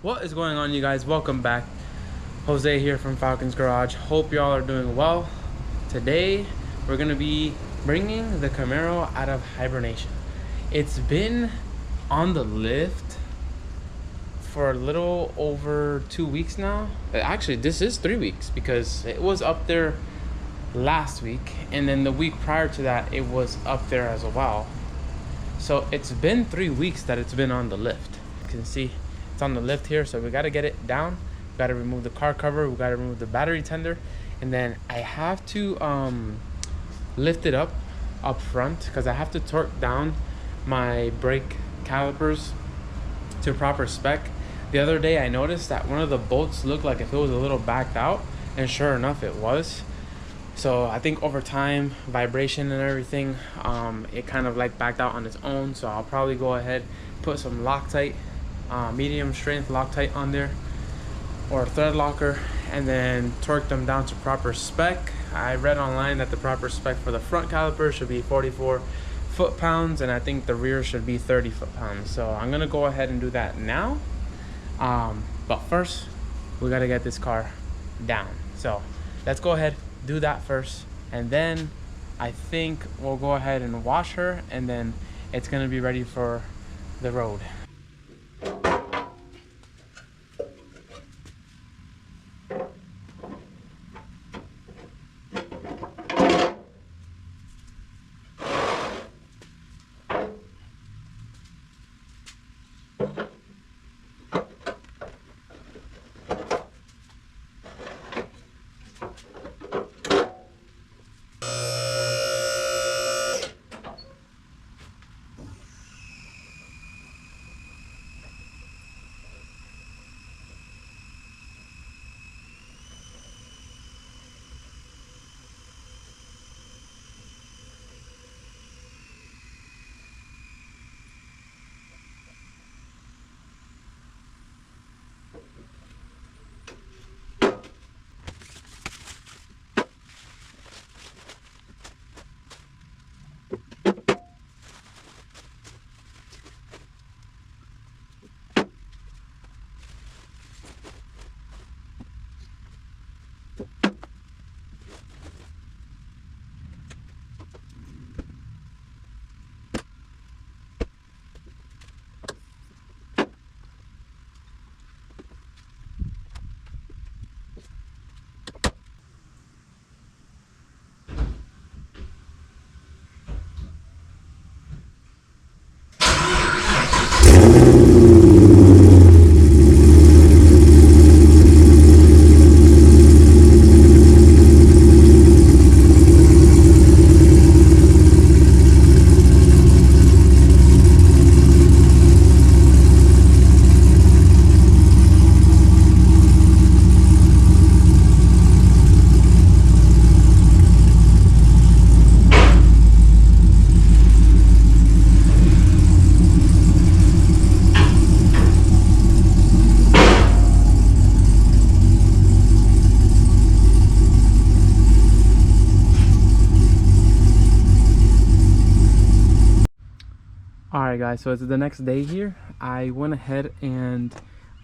What is going on, you guys? Welcome back. Jose here from Falcon's Garage. Hope y'all are doing well. Today we're gonna be bringing the Camaro out of hibernation. It's been on the lift for a little over 2 weeks now. Actually, this is 3 weeks because it was up there last week, and then the week prior to that it was up there as well. So it's been 3 weeks that it's been on the lift. You can see it's on the lift here, so we got to get it down. We got to remove the car cover, we got to remove the battery tender, and then I have to lift it up front because I have to torque down my brake calipers to proper spec. The other day I noticed that one of the bolts looked like if it was a little backed out, and sure enough it was. So I think over time, vibration and everything, it kind of like backed out on its own. So I'll probably go ahead, put some Loctite, medium strength Loctite on there, or thread locker, and then torque them down to proper spec. I read online that the proper spec for the front caliper should be 44 foot-pounds, and I think the rear should be 30 foot-pounds. So I'm gonna go ahead and do that now. But first, we gotta get this car down. So let's go ahead, do that first, and then I think we'll go ahead and wash her, and then it's gonna be ready for the road. Alright guys, so it's the next day here. I went ahead and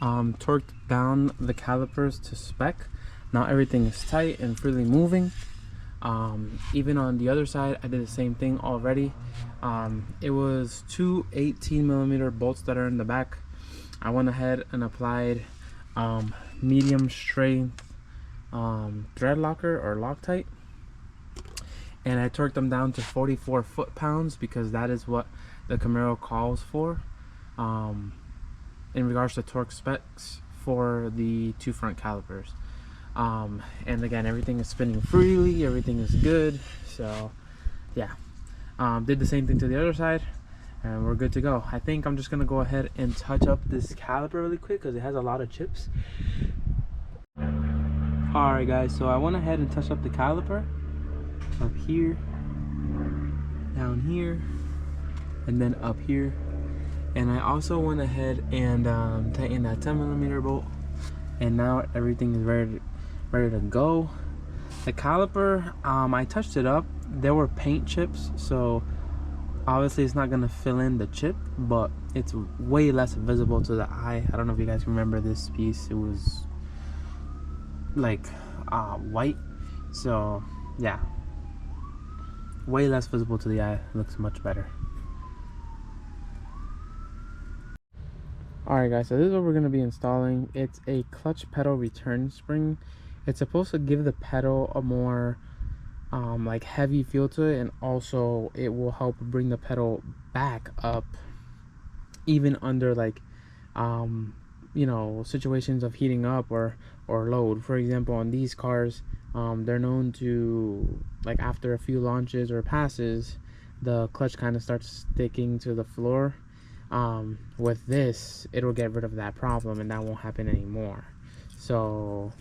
torqued down the calipers to spec. Now everything is tight and freely moving. Even on the other side, I did the same thing already. It was two 18mm bolts that are in the back. I went ahead and applied medium strength thread locker or Loctite, and I torqued them down to 44 foot-pounds because that is what the Camaro calls for in regards to torque specs for the two front calipers. And again, everything is spinning freely, everything is good. So yeah, did the same thing to the other side, and we're good to go. I think I'm just gonna go ahead and touch up this caliper really quick because it has a lot of chips. Alright guys, so I went ahead and touched up the caliper up here, down here, and then up here. And I also went ahead and tightened that 10mm bolt, and now everything is ready to go. The caliper, I touched it up. There were paint chips, so Obviously it's not gonna fill in the chip, but it's way less visible to the eye. I don't know if you guys remember this piece. It was like white, so yeah, way less visible to the eye. Looks much better. Alright guys, so this is what we're going to be installing. It's a clutch pedal return spring. It's supposed to give the pedal a more like heavy feel to it, and also it will help bring the pedal back up even under like you know, situations of heating up or load. For example, on these cars, they're known to, like, after a few launches or passes, the clutch kind of starts sticking to the floor. With this, it'll get rid of that problem and that won't happen anymore. So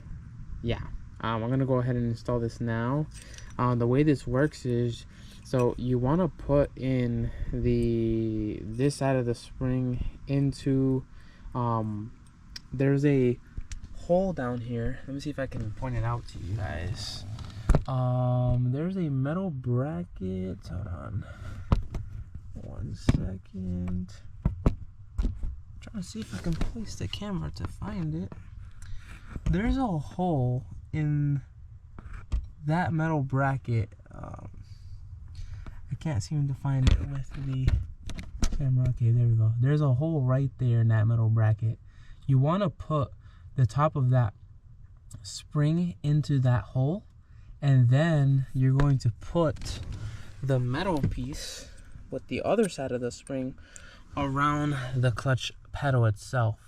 yeah, I'm gonna go ahead and install this now. The way this works is, so you want to put in this side of the spring into there's a hole down here. Let me see if I can point it out to you guys. There's a metal bracket. Hold on 1 second. I'm trying to see if I can place the camera to find it. There's a hole in that metal bracket. I can't seem to find it with the camera. Okay, there we go. There's a hole right there in that metal bracket. You want to put the top of that spring into that hole, and then you're going to put the metal piece with the other side of the spring around the clutch pedal itself.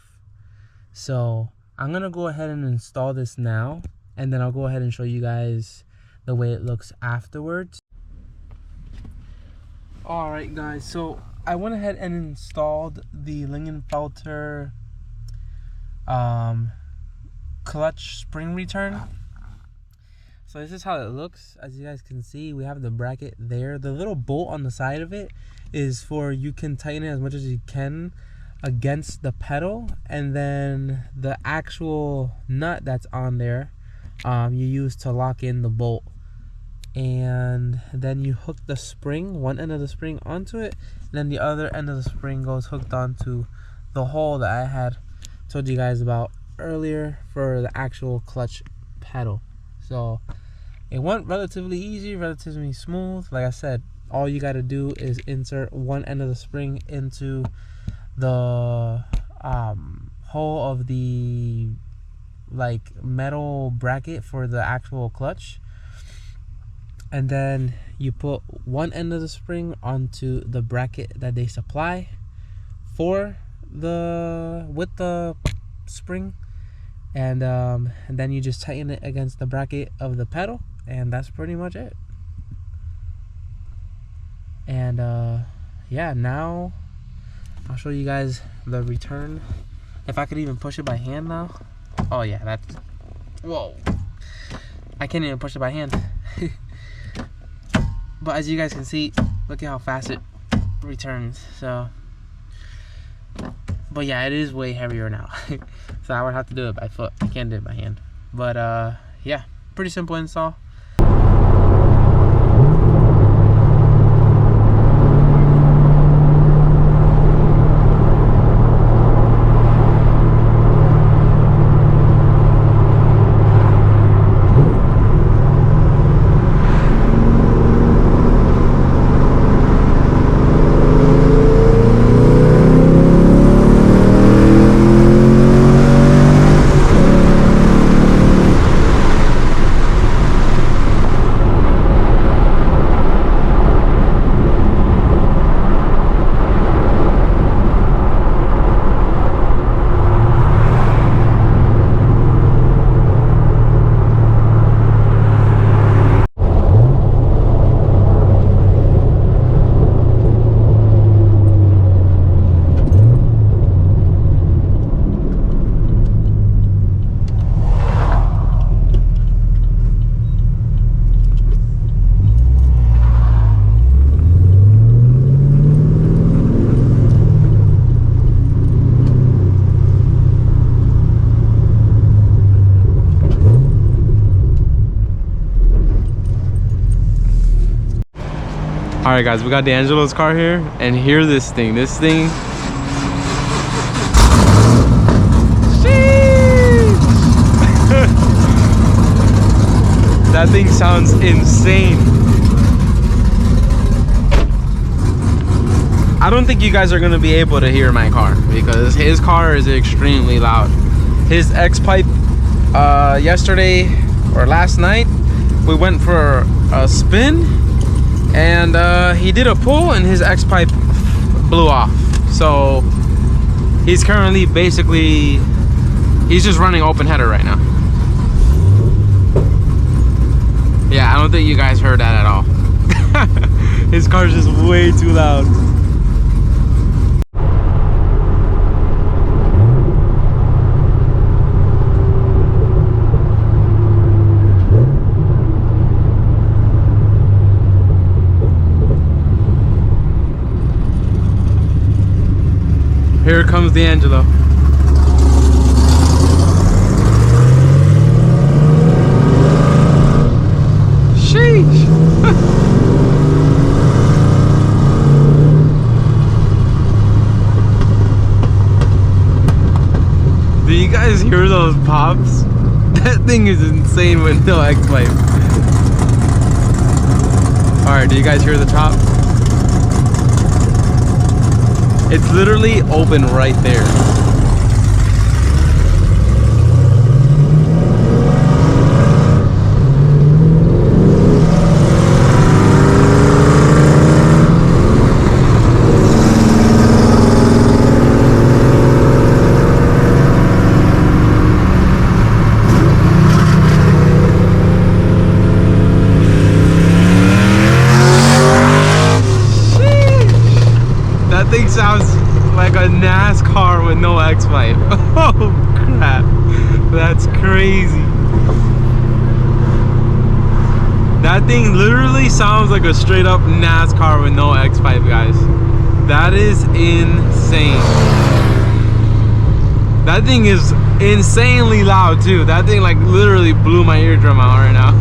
So I'm gonna go ahead and install this now, and then I'll go ahead and show you guys the way it looks afterwards. Alright guys, so I went ahead and installed the Lingenfelter clutch spring return. So this is how it looks. As you guys can see, we have the bracket there. The little bolt on the side of it is for, you can tighten it as much as you can against the pedal, and then the actual nut that's on there you use to lock in the bolt, and then you hook the spring, one end of the spring onto it, and then the other end of the spring goes hooked onto the hole that I had told you guys about earlier for the actual clutch pedal. So it went relatively easy, relatively smooth. Like I said, all you got to do is insert one end of the spring into the hole of the like metal bracket for the actual clutch, and then you put one end of the spring onto the bracket that they supply for with the spring, and then you just tighten it against the bracket of the pedal, and that's pretty much it. And yeah, now I'll show you guys the return. If I could even push it by hand now. Oh yeah, that's, whoa, I can't even push it by hand. But as you guys can see, look at how fast it returns. So, but yeah, it is way heavier now. So I would have to do it by foot. I can't do it by hand. But yeah, pretty simple install. All right, guys, we got D'Angelo's car here, and hear this thing. This thing. That thing sounds insane. I don't think you guys are gonna be able to hear my car because his car is extremely loud. His X-Pipe, yesterday or last night, we went for a spin, and he did a pull and his X-Pipe blew off. So he's currently basically, he's just running open header right now. Yeah, I don't think you guys heard that at all. His car's just way too loud. Here comes D'Angelo. Sheesh. Do you guys hear those pops? That thing is insane with no X-Pipe. Alright, do you guys hear the top? It's literally open right there. That thing sounds like a NASCAR with no X-Pipe. Oh crap, that's crazy. That thing literally sounds like a straight up NASCAR with no X-Pipe, guys. That is insane. That thing is insanely loud too. That thing like literally blew my eardrum out right now.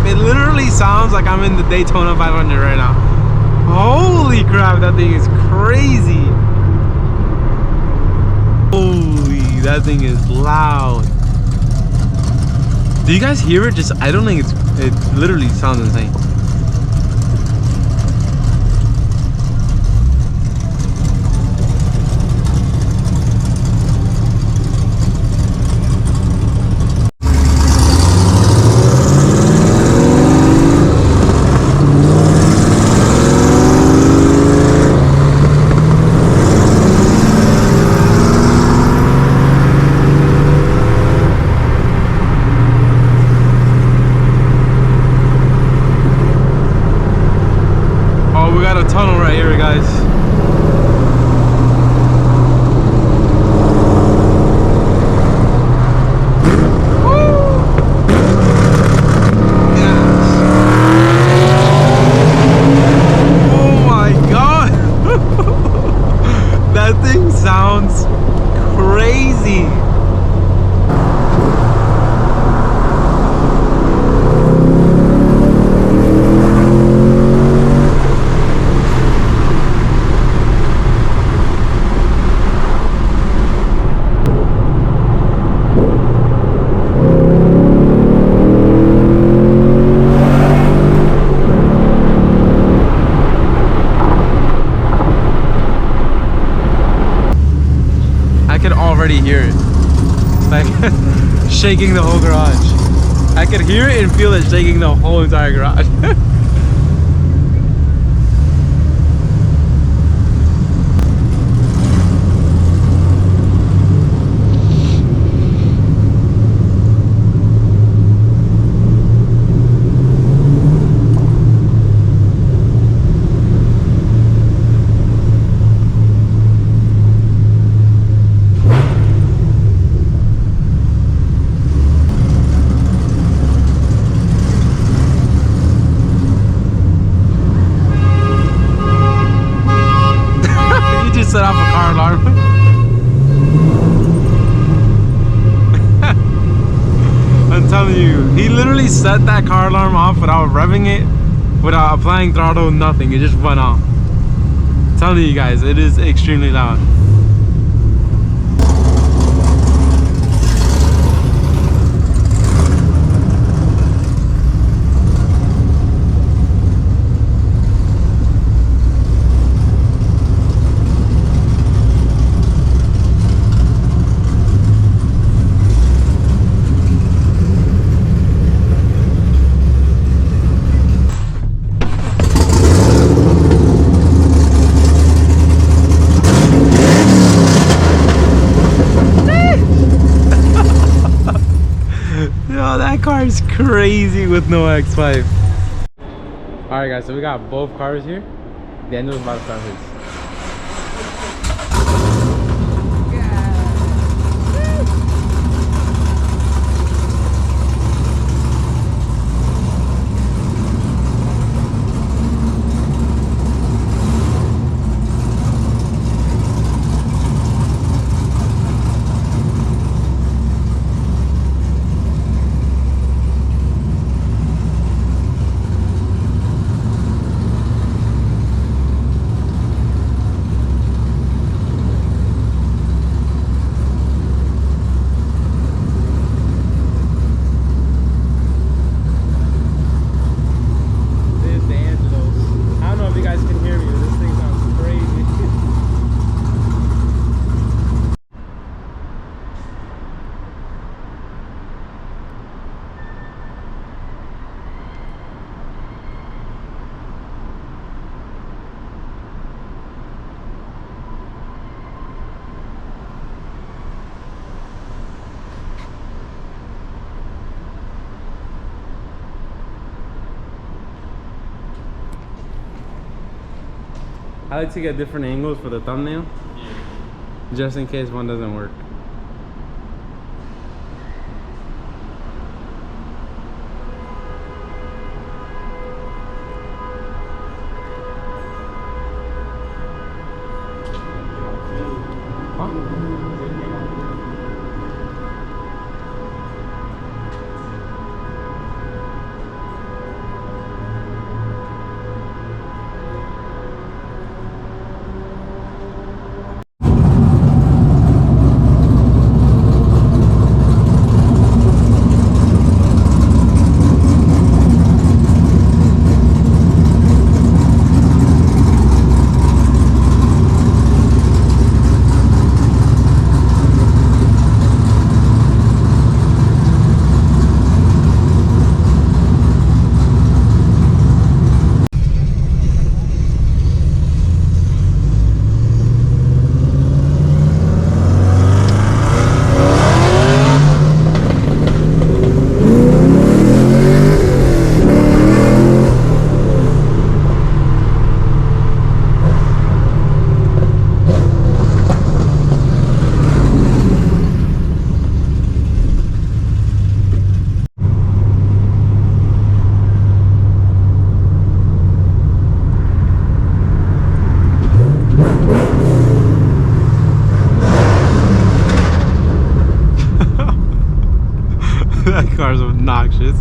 It literally sounds like I'm in the Daytona 500 right now. Holy crap, that thing is crazy. Holy, that thing is loud. Do you guys hear it? Just, I don't think it literally sounds insane. Tunnel right here, guys. Oh my god. That thing sounds crazy. shaking the whole garage. I could hear it and feel it shaking the whole entire garage. Set off a car alarm. I'm telling you, he literally set that car alarm off without revving it, without applying throttle, nothing. It just went off. I'm telling you guys, it is extremely loud. Yo, that car is crazy with no X5. Alright guys, so we got both cars here. Daniel's about to start his. I like to get different angles for the thumbnail, just in case one doesn't work. That car's obnoxious.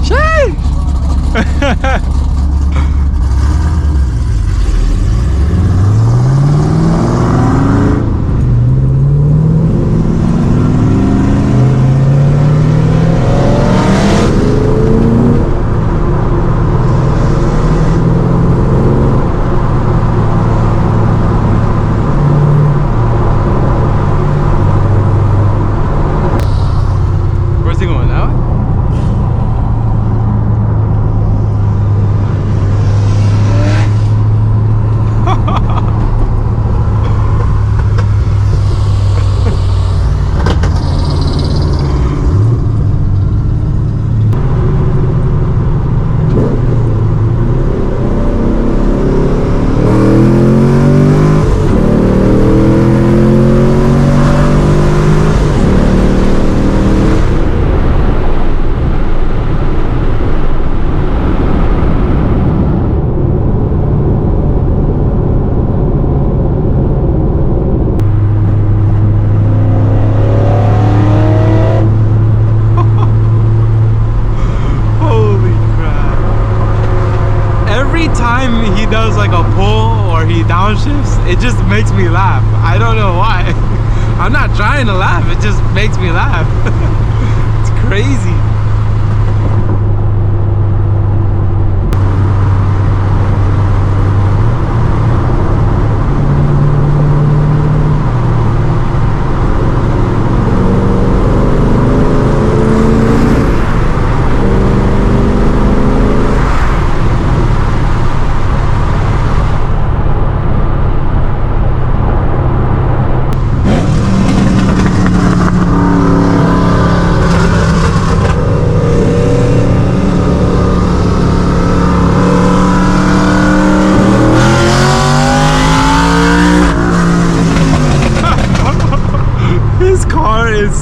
Shit! downshifts, it just makes me laugh. I don't know why. I'm not trying to laugh, it just makes me laugh. It's crazy.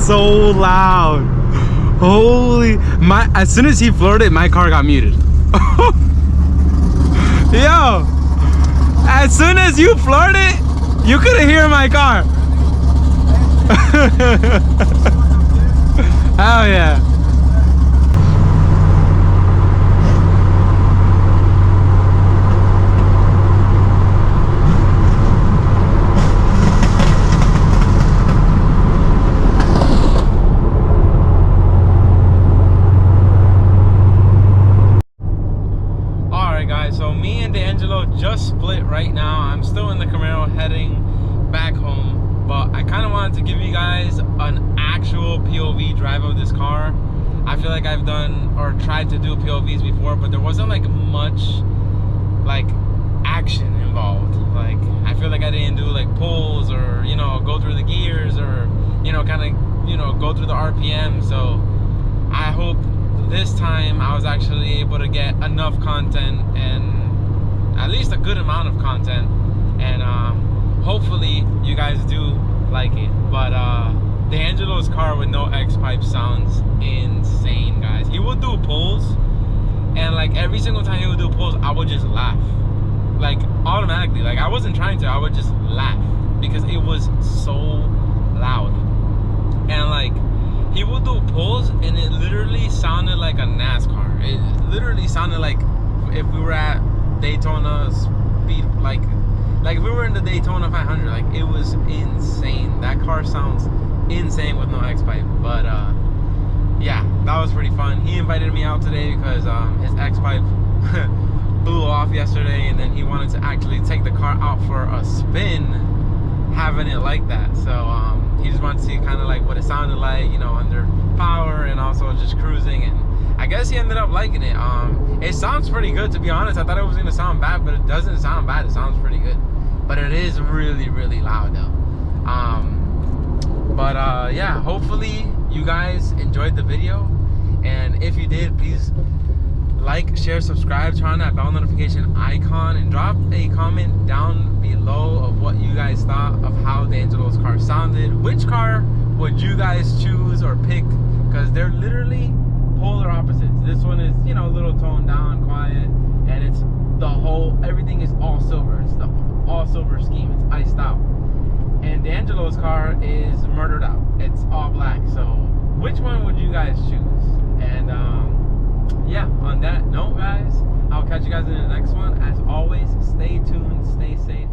So loud. Holy, as soon as he floored it, my car got muted. Yo, as soon as you floored it, you couldn't hear my car. Hell yeah. Just split right now. I'm still in the Camaro heading back home, but I kind of wanted to give you guys an actual POV drive of this car. I feel like I've done or tried to do POVs before, but there wasn't like much like action involved. Like I feel like I didn't do like pulls or, you know, go through the gears or, you know, kind of, you know, go through the RPM. So I hope this time I was actually able to get enough content and at least a good amount of content, and hopefully you guys do like it. But D'Angelo's car with no X-pipe sounds insane, guys. He would do pulls, and like every single time he would do pulls, I would just laugh, like automatically. Like I wasn't trying to, I would just laugh because it was so loud. And like he would do pulls and it literally sounded like a NASCAR. It literally sounded like if we were at Daytona speed, like if we were in the Daytona 500. Like it was insane. That car sounds insane with no X-pipe. But yeah, that was pretty fun. He invited me out today because his X-pipe blew off yesterday, and then he wanted to actually take the car out for a spin, having it like that. So he just wanted to see kind of like what it sounded like, you know, under power and also just cruising. And I guess he ended up liking it. It sounds pretty good, to be honest. I thought it was gonna sound bad, but it doesn't sound bad. It sounds pretty good, but it is really, really loud though. Yeah, hopefully you guys enjoyed the video, and if you did, please like, share, subscribe, turn on that bell notification icon, and drop a comment down below of what you guys thought of how D'Angelo's car sounded. Which car would you guys choose or pick? Because they're literally polar opposites. This one is, you know, a little toned down, quiet, and it's the whole, everything is all silver. It's the all silver scheme. It's iced out. And D'Angelo's car is murdered out. It's all black. So which one would you guys choose? And yeah, on that note, guys, I'll catch you guys in the next one. As always, stay tuned, stay safe.